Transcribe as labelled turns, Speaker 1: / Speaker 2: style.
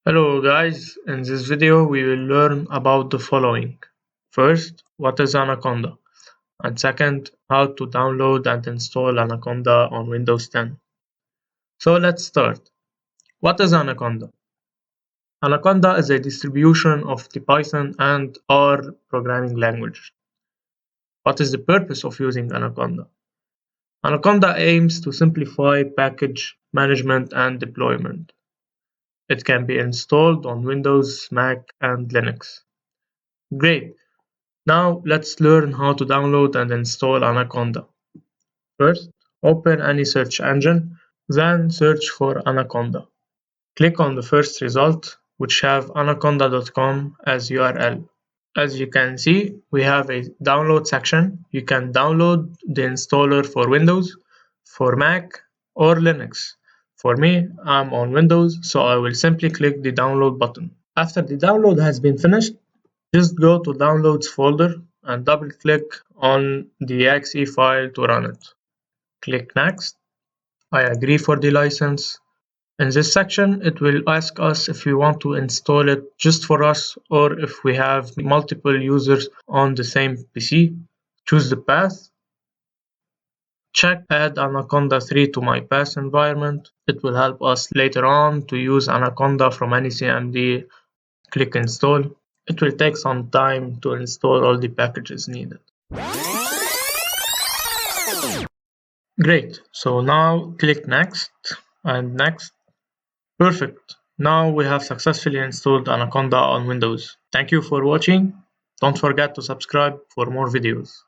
Speaker 1: Hello guys, in this video we will learn about the following. First, what is Anaconda? And second, how to download and install Anaconda on Windows 10. So let's start. What is Anaconda? Anaconda is a distribution of the Python and R programming language. What is the purpose of using Anaconda? Anaconda aims to simplify package management and deployment. It can be installed on Windows, Mac, and Linux. Great! Now let's learn how to download and install Anaconda. First, open any search engine, then search for Anaconda. Click on the first result, which have anaconda.com as URL. As you can see, we have a download section. You can download the installer for Windows, for Mac, or Linux. For me, I'm on Windows, so I will simply click the download button. After the download has been finished, just go to Downloads folder and double-click on the exe file to run it. Click Next. I agree for the license. In this section, it will ask us if we want to install it just for us or if we have multiple users on the same PC. Choose the path. Check Add Anaconda 3 to my path environment. It will help us later on to use Anaconda from any CMD. Click Install. It will take some time to install all the packages needed. Great, so now click Next and Next. Perfect, now we have successfully installed Anaconda on Windows. Thank you for watching. Don't forget to subscribe for more videos.